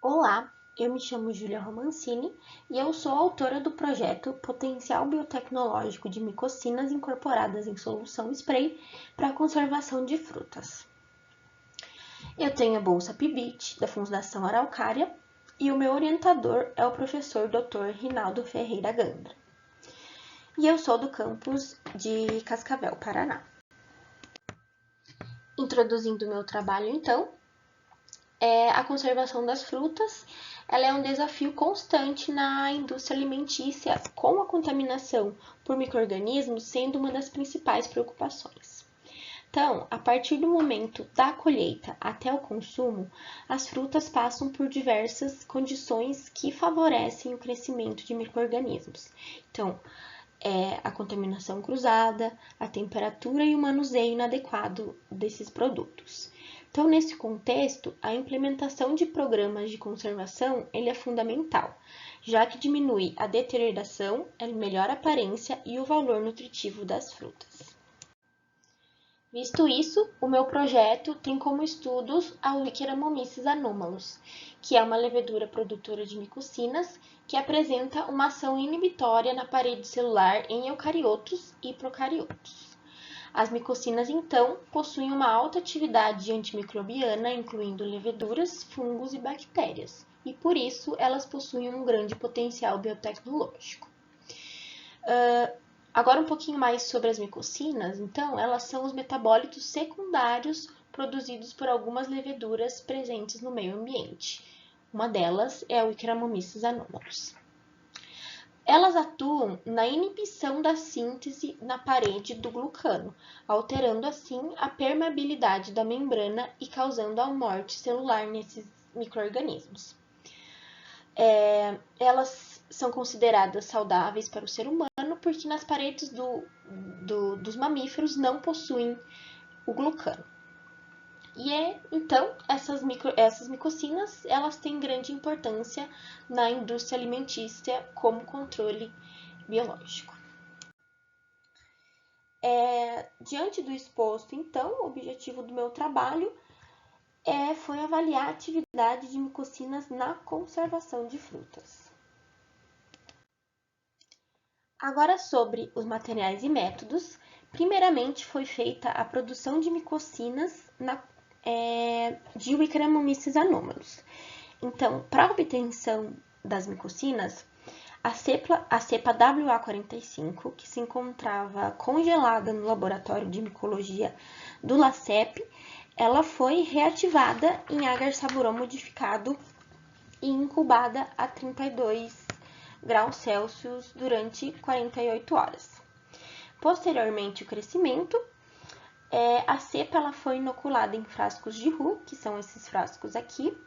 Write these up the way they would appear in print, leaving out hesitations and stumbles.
Olá, eu me chamo Júlia Romancini e eu sou autora do projeto Potencial Biotecnológico de Micocinas Incorporadas em Solução Spray para a Conservação de Frutas. Eu tenho a Bolsa PIBIT da Fundação Araucária e o meu orientador é o professor Dr. Rinaldo Ferreira Gandra. E eu sou do campus de Cascavel, Paraná. Introduzindo o meu trabalho, então, a conservação das frutas, ela é um desafio constante na indústria alimentícia, com a contaminação por micro-organismos sendo uma das principais preocupações. Então, a partir do momento da colheita até o consumo, as frutas passam por diversas condições que favorecem o crescimento de micro-organismos. Então, a contaminação cruzada, a temperatura e o manuseio inadequado desses produtos. Então, nesse contexto, a implementação de programas de conservação ele é fundamental, já que diminui a deterioração, melhora a aparência e o valor nutritivo das frutas. Visto isso, o meu projeto tem como estudos a Wickeramomices anômalos, que é uma levedura produtora de micocinas que apresenta uma ação inibitória na parede celular em eucariotos e procariotos. As micocinas, então, possuem uma alta atividade antimicrobiana, incluindo leveduras, fungos e bactérias, e por isso elas possuem um grande potencial biotecnológico. Agora um pouquinho mais sobre as micocinas, então, elas são os metabólitos secundários produzidos por algumas leveduras presentes no meio ambiente. Uma delas é a Wickeramomices anômalos. Elas atuam na inibição da síntese na parede do glucano, alterando assim a permeabilidade da membrana e causando a morte celular nesses micro-organismos. Elas são consideradas saudáveis para o ser humano porque nas paredes dos mamíferos não possuem o glucano. Então, essas micocinas, elas têm grande importância na indústria alimentícia como controle biológico. Diante do exposto, então, o objetivo do meu trabalho foi avaliar a atividade de micocinas na conservação de frutas. Agora sobre os materiais e métodos. Primeiramente foi feita a produção de micocinas de Wickeramomices anômalos. Então, para a obtenção das micocinas, a cepa WA45, que se encontrava congelada no laboratório de micologia do LACEP, ela foi reativada em agar saburão modificado e incubada a 32 graus Celsius durante 48 horas. Posteriormente, o crescimento, a cepa ela foi inoculada em frascos de roux, que são esses frascos aqui,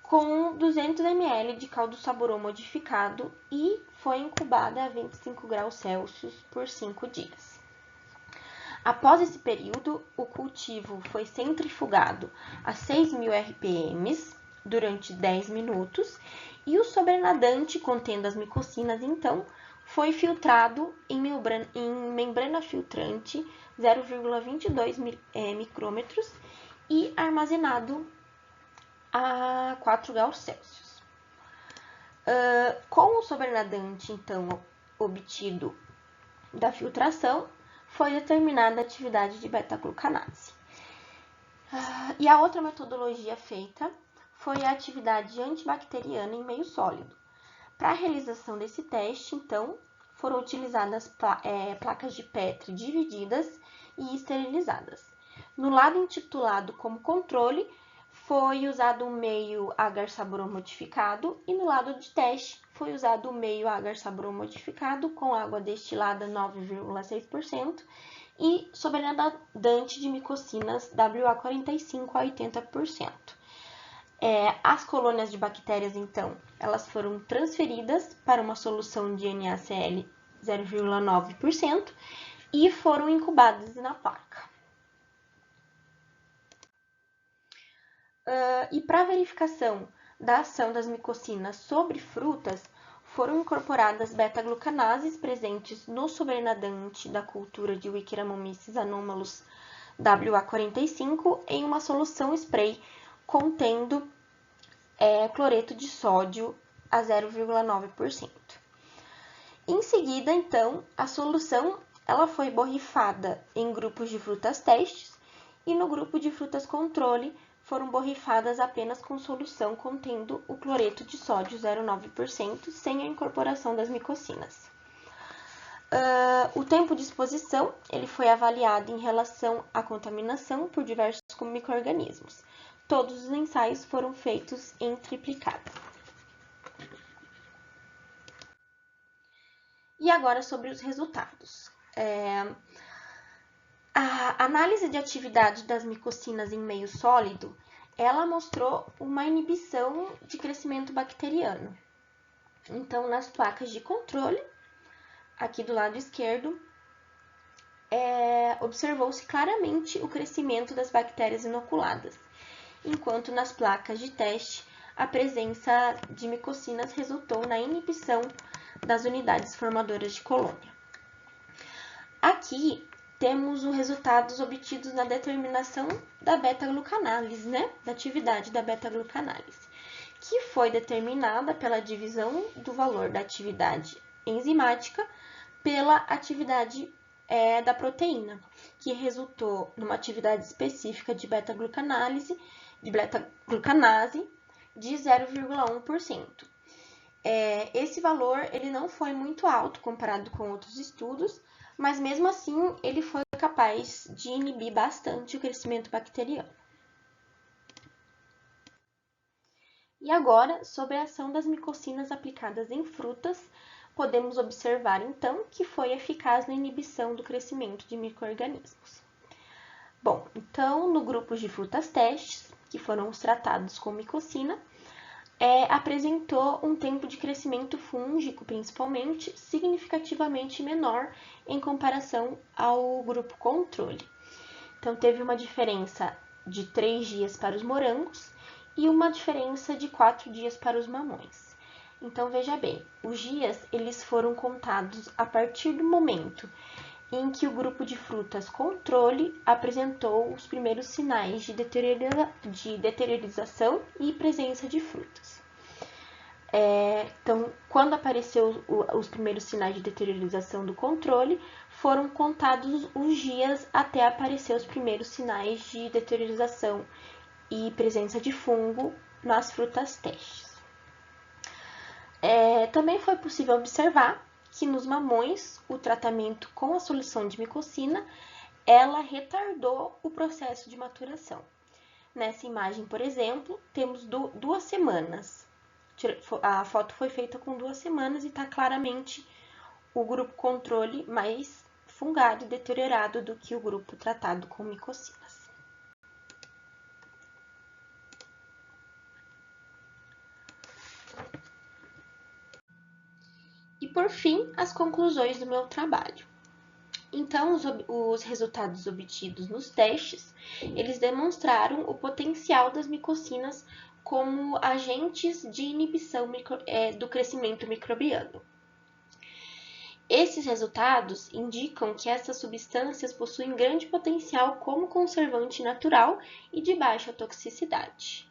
com 200 ml de caldo saburão modificado e foi incubada a 25 graus Celsius por 5 dias. Após esse período, o cultivo foi centrifugado a 6.000 RPM durante 10 minutos e o sobrenadante contendo as micocinas, então, foi filtrado em membrana filtrante 0,22 micrômetros e armazenado a 4 graus Celsius. Com o sobrenadante, então, obtido da filtração, foi determinada a atividade de beta-glucanase. E a outra metodologia feita foi a atividade antibacteriana em meio sólido. Para a realização desse teste, então, foram utilizadas placas de Petri divididas e esterilizadas. No lado intitulado como controle, foi usado o meio agar saburão modificado e no lado de teste foi usado o meio agar saburão modificado com água destilada 9,6% e sobrenadante de micocinas WA45 a 80%. As colônias de bactérias, então, elas foram transferidas para uma solução de NaCl 0,9% e foram incubadas na placa. E para verificação da ação das micocinas sobre frutas, foram incorporadas beta-glucanases presentes no sobrenadante da cultura de Wickeramomices anômalos WA45 em uma solução spray contendo cloreto de sódio a 0,9%. Em seguida, então, a solução ela foi borrifada em grupos de frutas testes e no grupo de frutas controle foram borrifadas apenas com solução contendo o cloreto de sódio 0,9%, sem a incorporação das micocinas. O tempo de exposição ele foi avaliado em relação à contaminação por diversos micro-organismos. Todos os ensaios foram feitos em triplicada. E agora sobre os resultados. A análise de atividade das micocinas em meio sólido, ela mostrou uma inibição de crescimento bacteriano. Então, nas placas de controle, aqui do lado esquerdo, observou-se claramente o crescimento das bactérias inoculadas, enquanto nas placas de teste, a presença de micocinas resultou na inibição das unidades formadoras de colônia. Aqui temos os resultados obtidos na determinação da beta-glucanálise, da atividade da beta-glucanálise, que foi determinada pela divisão do valor da atividade enzimática pela atividade da proteína, que resultou numa atividade específica de beta-glucanase de 0,1%. Esse valor ele não foi muito alto comparado com outros estudos, mas mesmo assim ele foi capaz de inibir bastante o crescimento bacteriano. E agora, sobre a ação das micocinas aplicadas em frutas, podemos observar então que foi eficaz na inibição do crescimento de micro-organismos. Bom, então no grupo de frutas testes, que foram os tratados com micocina, apresentou um tempo de crescimento fúngico, principalmente, significativamente menor em comparação ao grupo controle. Então, teve uma diferença de 3 dias para os morangos e uma diferença de 4 dias para os mamões. Então, veja bem, os dias eles foram contados a partir do momento em que o grupo de frutas controle apresentou os primeiros sinais de deteriorização e presença de frutas. Então, quando apareceu os primeiros sinais de deteriorização do controle, foram contados os dias até aparecer os primeiros sinais de deteriorização e presença de fungo nas frutas testes. Também foi possível observar que nos mamões, o tratamento com a solução de micocina, ela retardou o processo de maturação. Nessa imagem, por exemplo, temos 2 semanas. A foto foi feita com 2 semanas e está claramente o grupo controle mais fungado e deteriorado do que o grupo tratado com micocinas. E por fim, as conclusões do meu trabalho. Então, os resultados obtidos nos testes, eles demonstraram o potencial das micocinas como agentes de inibição do crescimento microbiano. Esses resultados indicam que essas substâncias possuem grande potencial como conservante natural e de baixa toxicidade.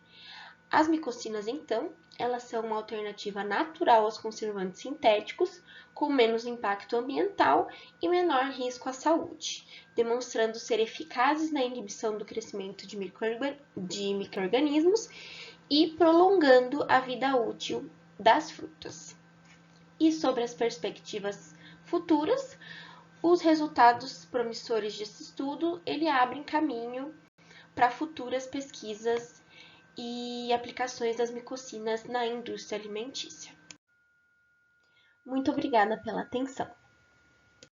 As micocinas, então, elas são uma alternativa natural aos conservantes sintéticos, com menos impacto ambiental e menor risco à saúde, demonstrando ser eficazes na inibição do crescimento de micro-organismos e prolongando a vida útil das frutas. E sobre as perspectivas futuras, os resultados promissores desse estudo, ele abrem caminho para futuras pesquisas e aplicações das micocinas na indústria alimentícia. Muito obrigada pela atenção.